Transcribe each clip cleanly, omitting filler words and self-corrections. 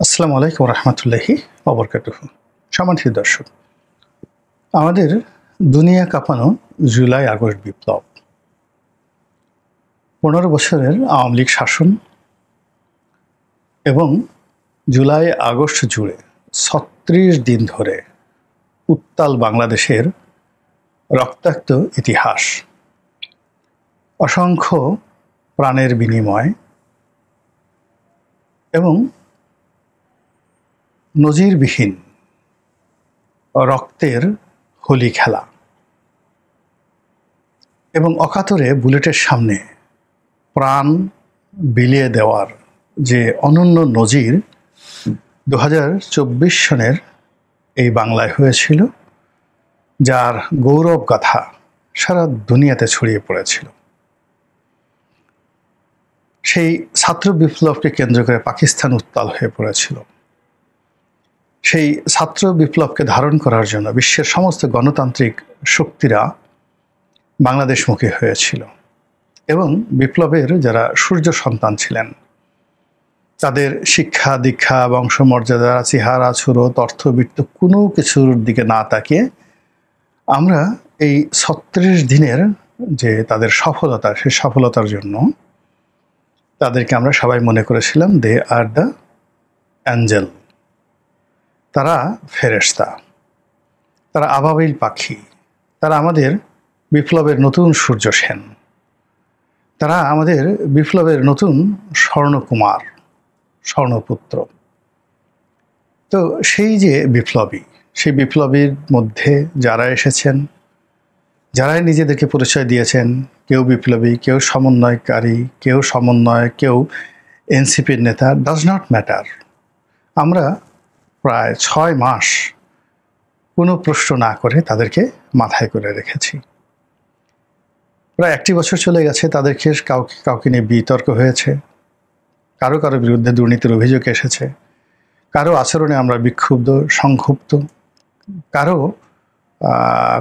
আসসালামু আলাইকুম রহমতুল্লাহি ওবরকাতুহু। সম্মানিত দর্শক, আমাদের দুনিয়া কাঁপানো জুলাই আগস্ট বিপ্লব, 15 বছরের আওয়ামী লীগ শাসন এবং জুলাই আগস্ট জুড়ে 36 দিন ধরে উত্তাল বাংলাদেশের রক্তাক্ত ইতিহাস, অসংখ্য প্রাণের বিনিময় এবং নজিরবিহীন রক্তের হোলি খেলা এবং অকাতরে বুলেটের সামনে প্রাণ বিলিয়ে দেওয়ার যে অনন্য নজির 2024 সনের এই বাংলায় হয়েছিল, যার গৌরব গাথা সারা দুনিয়াতে ছড়িয়ে পড়েছিল। সেই ছাত্র বিপ্লবকে কেন্দ্র করে পাকিস্তান উত্তাল হয়ে পড়েছিল। সেই ছাত্র বিপ্লবকে ধারণ করার জন্য বিশ্বের সমস্ত গণতান্ত্রিক শক্তিরা বাংলাদেশমুখী হয়েছিল এবং বিপ্লবের যারা সূর্য সন্তান ছিলেন, তাদের শিক্ষা দীক্ষা বংশমর্যাদা চেহারা ছুরত অর্থবিত্ত কোনো কিছুর দিকে না তাকিয়ে আমরা এই 36 দিনের যে তাদের সফলতা, সেই সফলতার জন্য তাদেরকে আমরা সবাই মনে করেছিলাম দে আর দ্য অ্যাঞ্জেল, তারা ফেরেশতা, তারা আবাবিল পাখি, তারা আমাদের বিপ্লবের নতুন সূর্য সেন, তারা আমাদের বিপ্লবের নতুন স্বর্ণকুমার, স্বর্ণপুত্র। তো সেই যে বিপ্লবী, সেই বিপ্লবীর মধ্যে যারা এসেছেন, যারাই নিজেদেরকে পরিচয় দিয়েছেন, কেউ বিপ্লবী, কেউ সমন্বয়কারী, কেউ সমন্বয়, কেউ এনসিপির নেতা, ডাজ নট ম্যাটার। আমরা প্রায় 6 মাস কোনো প্রশ্ন না করে তাদেরকে মাথায় করে রেখেছি। প্রায় 1 বছর চলে গেছে, তাদেরকে কাউকে নিয়ে বিতর্ক হয়েছে, কারো বিরুদ্ধে দুর্নীতির অভিযোগ এসেছে, কারো আচরণে আমরা বিক্ষুব্ধ সংক্ষুব্ধ, কারো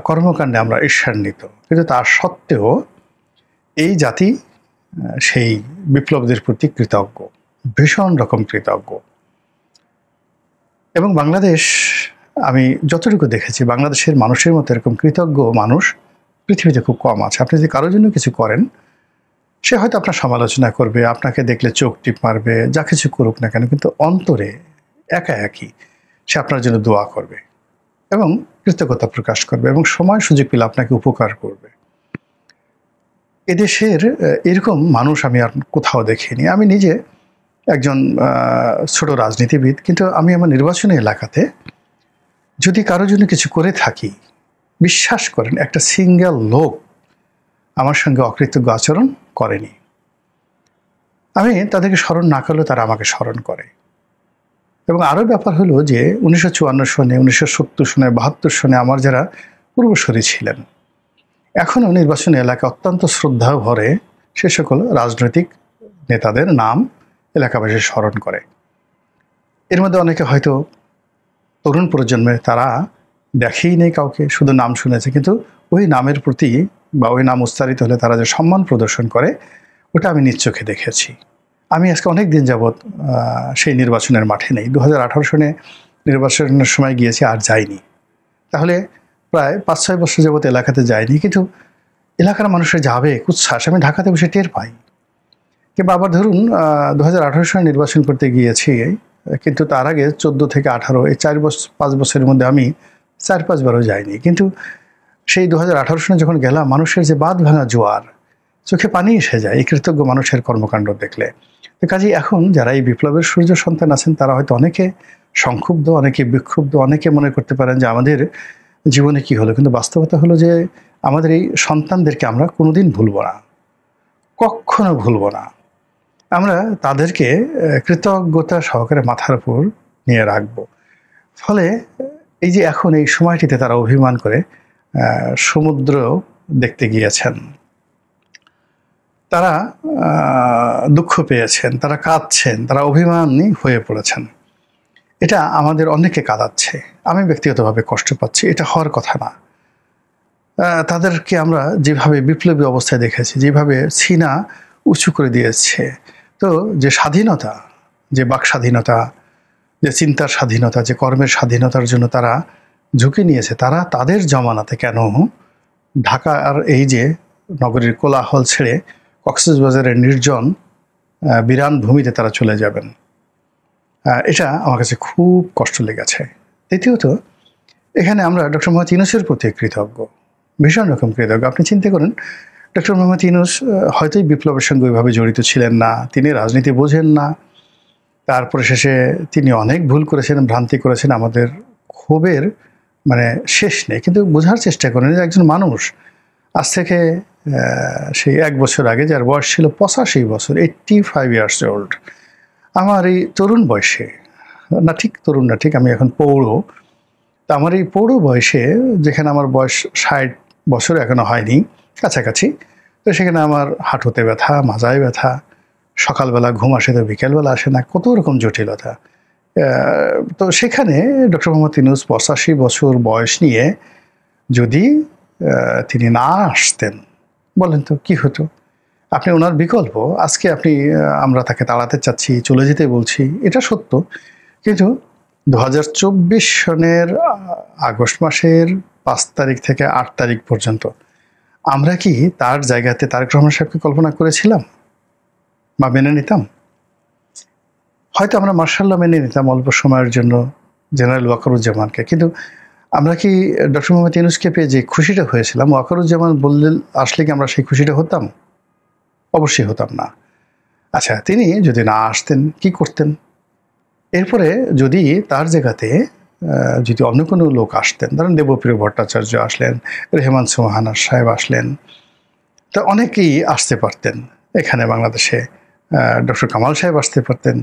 কর্মকাণ্ডে আমরা ঈর্ষান্বিত, কিন্তু তার সত্ত্বেও এই জাতি সেই বিপ্লবীদের প্রতি কৃতজ্ঞ, ভীষণ রকম কৃতজ্ঞ। এবং বাংলাদেশ, আমি যতটুকু দেখেছি, বাংলাদেশের মানুষের মতো এরকম কৃতজ্ঞ মানুষ পৃথিবীতে খুব কম আছে। আপনি যদি কারোর জন্য কিছু করেন, সে হয়তো আপনার সমালোচনা করবে, আপনাকে দেখলে চোখ টিপ মারবে, যা কিছু করুক না কেন, কিন্তু অন্তরে একা একই সে আপনার জন্য দোয়া করবে এবং কৃতজ্ঞতা প্রকাশ করবে এবং সময় সুযোগ পেলে আপনাকে উপকার করবে। এদেশের এরকম মানুষ আমি আর কোথাও দেখিনি। আমি নিজে একজন ছোট রাজনীতিবিদ, কিন্তু আমি আমার নির্বাচনী এলাকাতে যদি কারোর জন্য কিছু করে থাকি, বিশ্বাস করেন একটা সিঙ্গেল লোক আমার সঙ্গে অকৃতজ্ঞ আচরণ করেনি। আমি তাদেরকে স্মরণ না করলেও তারা আমাকে স্মরণ করে। এবং আরও ব্যাপার হলো যে 1954 সনে, 1970 সনে, 72 সনে আমার যারা পূর্বসূরি ছিলেন, এখনও নির্বাচনী এলাকা অত্যন্ত শ্রদ্ধা ভরে সে সকল রাজনৈতিক নেতাদের নাম এলাকাবাসী স্মরণ করে। এর মধ্যে অনেকে হয়তো তরুণ প্রজন্মে তারা দেখেই নেই কাউকে, শুধু নাম শুনেছে, কিন্তু ওই নামের প্রতি বা ওই নাম উচ্চারিত হলে তারা যে সম্মান প্রদর্শন করে, ওটা আমি নিজ চোখে দেখেছি। আমি আজকে অনেক দিন যাবৎ সেই নির্বাচনের মাঠে নেই। 2018 সনে নির্বাচনের সময় গিয়েছি, আর যাইনি। তাহলে প্রায় 5-6 বছর যাবৎ এলাকাতে যাইনি, কিন্তু এলাকার মানুষের যাবে উচ্ছ্বাস আমি ঢাকাতে বসে টের পাই। কিংবা আবার ধরুন 2018 সনে নির্বাচন করতে গিয়েছি, কিন্তু তার আগে 14 থেকে 18 এই 4-5 বছরের মধ্যে আমি 4-5 বারও যাইনি। কিন্তু সেই 2018 সনে যখন গেলাম, মানুষের যে বাঁধ ভাঙা জোয়ার, চোখে পানি এসে যায় এই কৃতজ্ঞ মানুষের কর্মকাণ্ড দেখলে। তো কাজেই এখন যারা এই বিপ্লবের সূর্য সন্তান আছেন, তারা হয়তো অনেকে সংক্ষুব্ধ, অনেকে বিক্ষুব্ধ, অনেকে মনে করতে পারেন যে আমাদের জীবনে কি হলো, কিন্তু বাস্তবতা হলো যে আমাদের এই সন্তানদেরকে আমরা কোনোদিন ভুলব না, কখনো ভুলব না। আমরা তাদেরকে কৃতজ্ঞতা সহকারে মাথার উপর নিয়ে রাখব। ফলে এই যে এখন এই সময়টিতে তারা অভিমান করে সমুদ্র দেখতে গিয়েছেন, তারা দুঃখ পেয়েছেন, তারা কাঁদছেন, তারা অভিমানী হয়ে পড়েছেন, এটা আমাদের অনেকে কাঁদাচ্ছে। আমি ব্যক্তিগতভাবে কষ্ট পাচ্ছি, এটা হওয়ার কথা না। তাদেরকে আমরা যেভাবে বিপ্লবী অবস্থায় দেখেছি, যেভাবে সিনা উঁচু করে দিয়েছে, তো যে স্বাধীনতা, যে বাক স্বাধীনতা, যে চিন্তার স্বাধীনতা, যে কর্মের স্বাধীনতার জন্য তারা ঝুঁকি নিয়েছে, তারা তাদের জমানাতে কেন ঢাকার এই যে নগরীর কোলাহল ছেড়ে কক্সবাজারের নির্জন বিরান ভূমিতে তারা চলে যাবেন? এটা আমার কাছে খুব কষ্ট লেগেছে। দ্বিতীয়ত, এখানে আমরা ডক্টর মোহাম্মদ ইউনূসের প্রতি কৃতজ্ঞ, ভীষণ রকম কৃতজ্ঞ। আপনি চিন্তা করেন, ডক্টর মোহাম্মদ ইউনূস হয়তোই বিপ্লবের সঙ্গে ওইভাবে জড়িত ছিলেন না, তিনি রাজনীতি বোঝেন না, তারপরে শেষে তিনি অনেক ভুল করেছেন, ভ্রান্তি করেছেন, আমাদের ক্ষোভের মানে শেষ নেই। কিন্তু বোঝার চেষ্টা করেন যে একজন মানুষ আজ থেকে সেই 1 বছর আগে, যার বয়স ছিল 85 বছর, 85 ইয়ার্স ওল্ড, আমার এই তরুণ বয়সে, না ঠিক তরুণ না, ঠিক আমি এখন পৌঢ়, তা আমার এই পৌঢ় বয়সে, যেখানে আমার বয়স 60 বছর এখনো হয়নি, কাছাকাছি, তো সেখানে আমার হাঁটুতে ব্যথা, মাজায় ব্যথা, সকালবেলা ঘুম আসে তো বিকেলবেলা আসে না, কত রকম জটিলতা। তো সেখানে ডক্টর মোহাম্মদ ইউনূস 85 বছর বয়স নিয়ে যদি তিনি না আসতেন, বলেন তো কি হতো? আপনি ওনার বিকল্প, আজকে আমরা তাকে তাড়াতে চাচ্ছি, চলে যেতে বলছি, এটা সত্য, কিন্তু 2024 সনের আগস্ট মাসের 5 তারিখ থেকে 8 তারিখ পর্যন্ত আমরা কি তার জায়গাতে তারেক রহমান সাহেবকে কল্পনা করেছিলাম বা মেনে নিতাম? হয়তো আমরা মার্শাল্লাহ মেনে নিতাম অল্প সময়ের জন্য জেনারেল ওয়াকারুজ্জামানকে, কিন্তু আমরা কি ডক্টর মোহাম্মদ ইউনূসকে পেয়ে যে খুশিটা হয়েছিলাম, ওয়াকারুজ্জামান বললে আসলে কি আমরা সেই খুশিটা হতাম? অবশ্যই হতাম না। আচ্ছা, তিনি যদি না আসতেন কি করতেন? এরপরে যদি তার জায়গাতে যদি অন্য কোনো লোক আসতেন, ধরেন দেবপ্রিয় ভট্টাচার্য আসলেন, রেহমান সোহানা সাহেব আসলেন, তা অনেকেই আসতে পারতেন এখানে বাংলাদেশে, ডক্টর কামাল সাহেব আসতে পারতেন,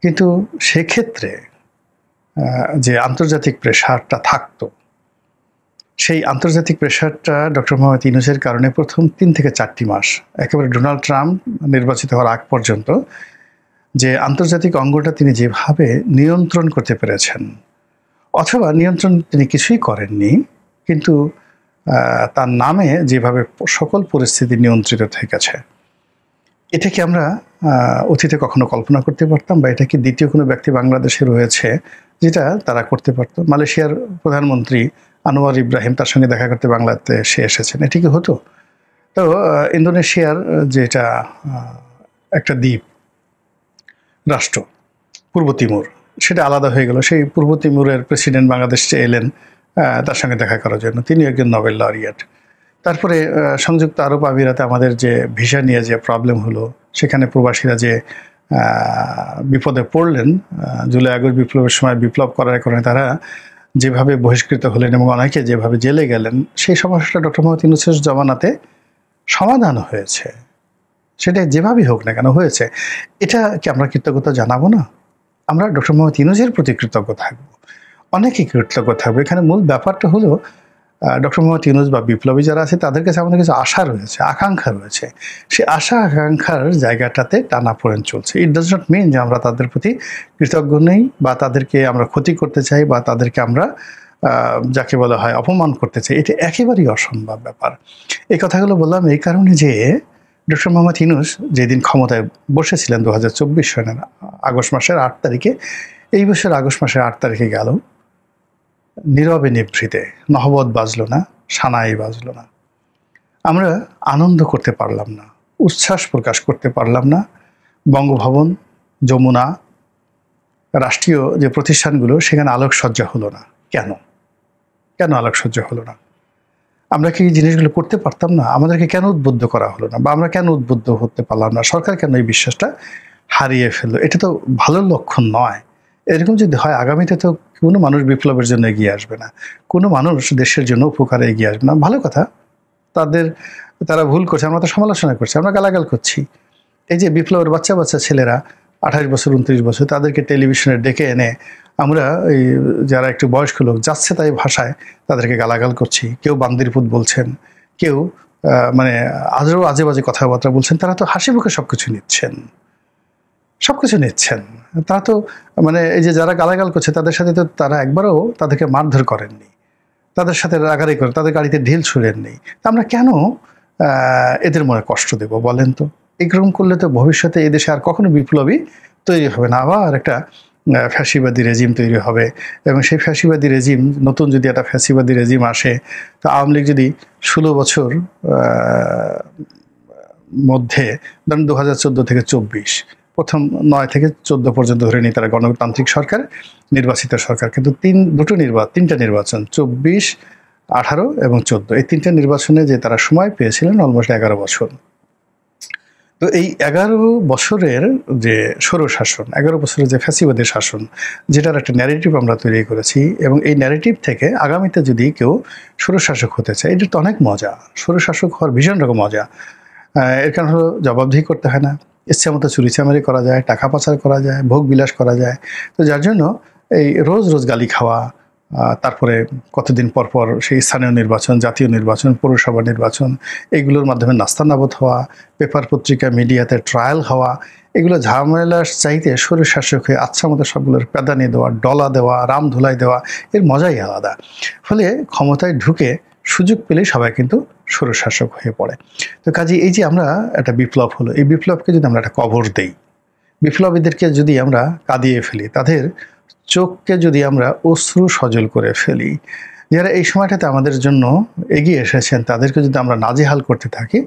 কিন্তু সেক্ষেত্রে যে আন্তর্জাতিক প্রেশারটা থাকতো, সেই আন্তর্জাতিক প্রেশারটা ডক্টর মোহাম্মদ ইউনূসের কারণে প্রথম 3 থেকে 4টি মাস, একেবারে ডোনাল্ড ট্রাম্প নির্বাচিত হওয়ার আগ পর্যন্ত যে আন্তর্জাতিক অঙ্গটা তিনি যেভাবে নিয়ন্ত্রণ করতে পেরেছেন, অথবা নিয়ন্ত্রণ তিনি কিছুই করেননি, কিন্তু তার নামে যেভাবে সকল পরিস্থিতি নিয়ন্ত্রিত থেকেছে, এটা কি আমরা অতীতে কখনো কল্পনা করতে পারতাম? বা এটা কি দ্বিতীয় কোনো ব্যক্তি বাংলাদেশে রয়েছে যেটা তারা করতে পারতো? মালয়েশিয়ার প্রধানমন্ত্রী আনোয়ার ইব্রাহিম, তার সঙ্গে দেখা করতে বাংলাদেশে এসেছেন, এটি কি হতো? তো ইন্দোনেশিয়ার যেটা একটা দ্বীপ রাষ্ট্র পূর্ব তিমুর, সেটা আলাদা হয়ে গেল। সেই পূর্ব তিমুরের প্রেসিডেন্ট বাংলাদেশে এলেন তার সঙ্গে দেখা করার জন্য, তিনি একজন নোবেল লরিয়েট। তারপরে সংযুক্ত আরব আমিরাতে আমাদের যে ভিসা নিয়ে যে প্রবলেম হলো, সেখানে প্রবাসীরা যে বিপদে পড়লেন, জুলাই আগস্ট বিপ্লবের সময় বিপ্লব করার কারণে তারা যেভাবে বহিষ্কৃত হলেন এবং অনেকে যেভাবে জেলে গেলেন, সেই সমস্যাটা ডক্টর মোহাম্মদ ইউনূসের জমানাতে সমাধান হয়েছে। সেটা যেভাবেই হোক না কেন হয়েছে। এটা কি আমরা কৃতজ্ঞতা জানাবো না? আমরা ডক্টর মোহাম্মদ ইউনূসের প্রতি কৃতজ্ঞ থাকবো, অনেকেই কৃতজ্ঞ থাকবো। এখানে মূল ব্যাপারটা হলো ডক্টর মোহাম্মদ ইউনূস বা বিপ্লবী যারা আছে, তাদের কাছে আমাদের কাছে আশা রয়েছে, আকাঙ্ক্ষা রয়েছে। সেই আশা আকাঙ্ক্ষার জায়গাটাতে টানাপোড়েন চলছে। ইট ডাজ নট মিন যে আমরা তাদের প্রতি কৃতজ্ঞ নেই, বা তাদেরকে আমরা ক্ষতি করতে চাই, বা তাদেরকে আমরা যাকে বলা হয় অপমান করতে চাই। এটা একেবারেই অসম্ভব ব্যাপার। এই কথাগুলো বললাম এই কারণে যে ডক্টর মোহাম্মদ ইউনূস যেদিন ক্ষমতায় বসেছিলেন 2024 সনের আগস্ট মাসের 8 তারিখে, এই বছর আগস্ট মাসের 8 তারিখে গেল, নীরবে নিভৃতে, নহবত বাজলো না, সানাই বাজলো না। আমরা আনন্দ করতে পারলাম না, উচ্ছ্বাস প্রকাশ করতে পারলাম না। বঙ্গভবন, যমুনা, রাষ্ট্রীয় যে প্রতিষ্ঠানগুলো, সেখানে আলোকসজ্জা হলো না। কেন কেন আলোকসজ্জা হলো না? আমরা কি এই জিনিসগুলো করতে পারতাম না? আমাদেরকে কেন উদ্বুদ্ধ করা হলো না, বা আমরা কেন উদ্বুদ্ধ হতে পারলাম না? সরকার কেন এই বিশ্বাসটা হারিয়ে ফেললো? এটা তো ভালো লক্ষণ নয়। এরকম যদি হয়, আগামীতে তো কোনো মানুষ বিপ্লবের জন্য এগিয়ে আসবে না, কোনো মানুষ দেশের জন্য উপকারে এগিয়ে আসবে না। ভালো কথা, তারা ভুল করছে, আমরা তো সমালোচনা করছি, আমরা গালাগাল করছি। এই যে বিপ্লবের বাচ্চা বাচ্চা ছেলেরা 28 বছর 29 বছর, তাদেরকে টেলিভিশনে ডেকে এনে আমরা এই যারা একটু বয়স্ক লোক যাচ্ছে তাই ভাষায় তাদেরকে গালাগাল করছি। কেউ বান্দিরপুত বলছেন, কেউ মানে আজও আজে বাজে কথাবার্তা বলছেন। তারা তো হাসি মুখে সবকিছু নিচ্ছেন। তারা তো মানে এই যে যারা গালাগাল করছে তাদের সাথে তো তারা একবারও তাদেরকে মারধর করেননি, তাদের সাথে রাগারাগি করে, তাদের গাড়িতে ঢিল ছুঁড়েননি। তা আমরা কেন এদের মনে কষ্ট দেব বলেন তো? এরকম করলে তো ভবিষ্যতে এদেশে আর কখনো বিপ্লবী তৈরি হবে না। আবার একটা ফ্যাসিবাদী রেজিম তৈরি হবে, এবং সেই ফ্যাসিবাদী রেজিম, নতুন যদি একটা ফ্যাসিবাদী রেজিম আসে, তো আওয়ামী লীগ যদি 16 বছর মধ্যে, ধরেন 2014 থেকে 24, প্রথম 9 থেকে 14 পর্যন্ত ধরে নিই তারা গণতান্ত্রিক সরকার, নির্বাচিত সরকার, কিন্তু তিনটা নির্বাচন 24, 18 এবং 14, এই তিনটা নির্বাচনে যে তারা সময় পেয়েছিলেন অলমোস্ট 11 বছর। তো এই 11 বছরের যে স্বৈরশাসন, 11 বছরের যে ফ্যাসিবাদী শাসন, যেটার একটা ন্যারেটিভ আমরা তৈরি করেছি, এবং এই ন্যারেটিভ থেকে আগামীতে যদি কেউ স্বৈরশাসক হতে চায়, এটা তো অনেক মজা। স্বৈরশাসক হওয়ার ভীষণ রকম মজা। এর কারণ হলো জবাবদিহি করতে হয় না, ইচ্ছা মতো চুরিচামারি করা যায়, টাকা পাচার করা যায়, ভোগ বিলাস করা যায়। তো যার জন্য এই রোজ রোজ গালি খাওয়া, তারপরে কতদিন পর পর সেই স্থানীয় নির্বাচন, জাতীয় নির্বাচন, পৌরসভা নির্বাচন, এগুলোর মাধ্যমে নাস্তানাবুদ হওয়া, পেপার পত্রিকা মিডিয়াতে ট্রায়াল হওয়া, এগুলো ঝামেলার চাইতে স্বৈরশাসক হয়ে আচ্ছা মতো সবগুলোর প্যাদানি দেওয়া, ডলা দেওয়া, রাম ধুলাই দেওয়া, এর মজাই আলাদা। ফলে ক্ষমতায় ঢুকে সুযোগ পেলেই সবাই কিন্তু স্বৈরশাসক হয়ে পড়ে। তো কাজে এই যে আমরা একটা বিপ্লব হলো, এই বিপ্লবকে যদি আমরা একটা কবর দেই, বিপ্লবীদেরকে যদি আমরা কাঁদিয়ে ফেলি, তাদের চোখকে যদি আমরা অশ্রু সজল করে ফেলি, যারা এই সময়টাতে আমাদের জন্য এগিয়ে এসেছেন তাদেরকে যদি আমরা নাজেহাল করতে থাকি,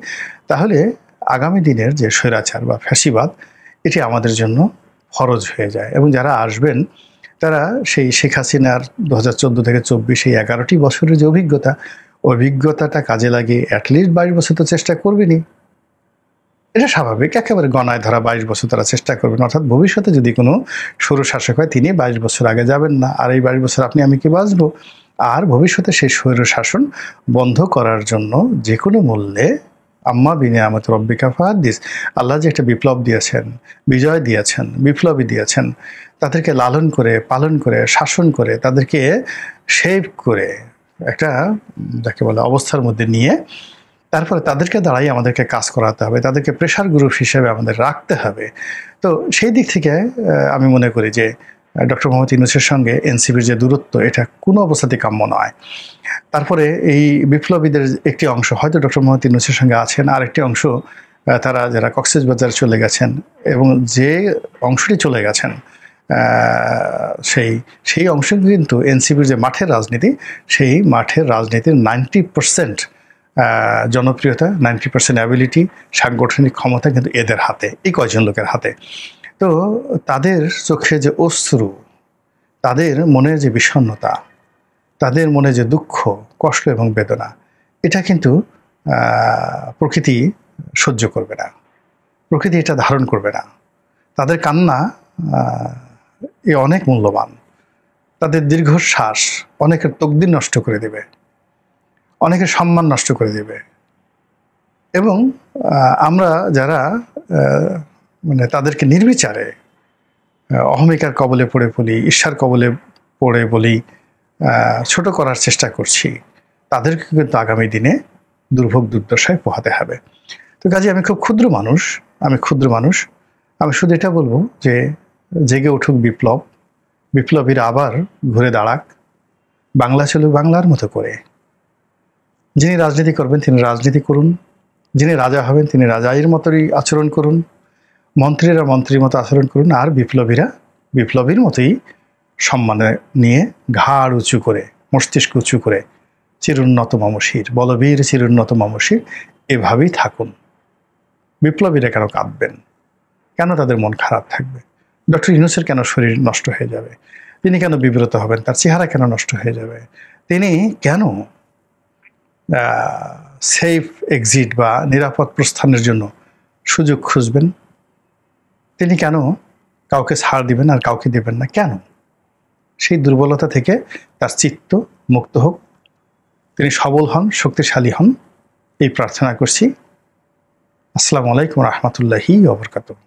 তাহলে আগামী দিনের যে স্বৈরাচার বা ফ্যাসিবাদ, এটি আমাদের জন্য ফরজ হয়ে যায়। এবং যারা আসবেন তারা সেই শেখ হাসিনার 2014 থেকে 24 এই 11টি বছরের যে অভিজ্ঞতাটা কাজে লাগিয়ে অ্যাটলিস্ট 22 বছর তো চেষ্টা করবেনই। এটা স্বাভাবিক, একেবারে গণায় ধরা 22 বছর তারা চেষ্টা করবেন। অর্থাৎ ভবিষ্যতে যদি কোনো স্বৈরশাসক হয়, তিনি 22 বছর আগে যাবেন না, আর এই 22 বছর আপনি আমি কি বাঁচবো? আর ভবিষ্যতে সেই স্বৈরশাসন বন্ধ করার জন্য যে কোনো মূল্যে আম্মা বিনিয়ামত রব্বিকা ফাহাদ্দিস, আল্লাহ যে একটা বিপ্লব দিয়েছেন, বিজয় দিয়েছেন, বিপ্লবী দিয়েছেন, তাদেরকে লালন করে, পালন করে, শাসন করে, তাদেরকে শেপ করে একটা যাকে বলে অবস্থার মধ্যে নিয়ে তারপরে তাদেরকে দ্বারাই আমাদেরকে কাজ করাতে হবে, তাদেরকে প্রেশার গ্রুপ হিসেবে আমাদের রাখতে হবে। তো সেই দিক থেকে আমি মনে করি যে ডক্টর মোহাম্মদ ইউনূসের সঙ্গে এনসিপির যে দূরত্ব, এটা কোনো অবস্থাতেই কাম্য নয়। তারপরে এই বিপ্লবীদের একটি অংশ হয়তো ডক্টর মোহাম্মদ ইউনূসের সঙ্গে আছেন, আর একটি অংশ তারা যারা কক্সবাজার চলে গেছেন, এবং যে অংশটি চলে গেছেন সেই অংশ কিন্তু এনসিপির যে মাঠের রাজনীতি, সেই মাঠের রাজনীতির 90% জনপ্রিয়তা, 90% অ্যাবিলিটি, সাংগঠনিক ক্ষমতা কিন্তু এদের হাতে, এই কয়জন লোকের হাতে। তো তাদের চোখে যে অশ্রু, তাদের মনের যে বিষণ্ণতা, তাদের মনে যে দুঃখ, কষ্ট এবং বেদনা, এটা কিন্তু প্রকৃতি সহ্য করবে না, প্রকৃতি এটা ধারণ করবে না। তাদের কান্না এ অনেক মূল্যবান, তাদের দীর্ঘশ্বাস অনেকের তকদির নষ্ট করে দেবে, অনেকের সম্মান নষ্ট করে দেবে। এবং আমরা যারা মানে তাদেরকে নির্বিচারে অহমিকার কবলে পড়ে বলি, ঈর্ষার কবলে পড়ে বলি, ছোট করার চেষ্টা করছি, তাদেরকে কিন্তু আগামী দিনে দুর্ভোগ দুর্দশায় পোহাতে হবে। তো কাজে আমি খুব ক্ষুদ্র মানুষ, আমি শুধু এটা বলবো যে জেগে উঠুক বিপ্লব, বিপ্লবীরা আবার ঘুরে দাঁড়াক, বাংলা চলুক বাংলার মতো করে। যিনি রাজনীতি করবেন তিনি রাজনীতি করুন, যিনি রাজা হবেন তিনি রাজাইয়ের মতোই আচরণ করুন, মন্ত্রীরা মন্ত্রীর মতো আচরণ করুন, আর বিপ্লবীরা বিপ্লবীর মতোই সম্মানে নিয়ে ঘাড় উঁচু করে, মস্তিষ্ক উঁচু করে, চিরুন্নত মামসির, বলবীর চিরুন্নত মামসির, এভাবেই থাকুন। বিপ্লবীরা কেন কাঁদবেন? কেন তাদের মন খারাপ থাকবে? ডক্টর ইউনূসের কেন শরীর নষ্ট হয়ে যাবে? তিনি কেন বিব্রত হবেন? তার চেহারা কেন নষ্ট হয়ে যাবে? তিনি কেন সেফ এক্সিট বা নিরাপদ প্রস্থানের জন্য সুযোগ খুঁজবেন? তিনি কেন কাউকে ছাড় দিবেন আর কাউকে দিবেন না? কেন? সেই দুর্বলতা থেকে তার চিত্ত মুক্ত হোক, তিনি সবল হন, শক্তিশালী হন, এই প্রার্থনা করছি। আসসালামু আলাইকুম রহমতুল্লাহি ওয়া বারাকাতুহু।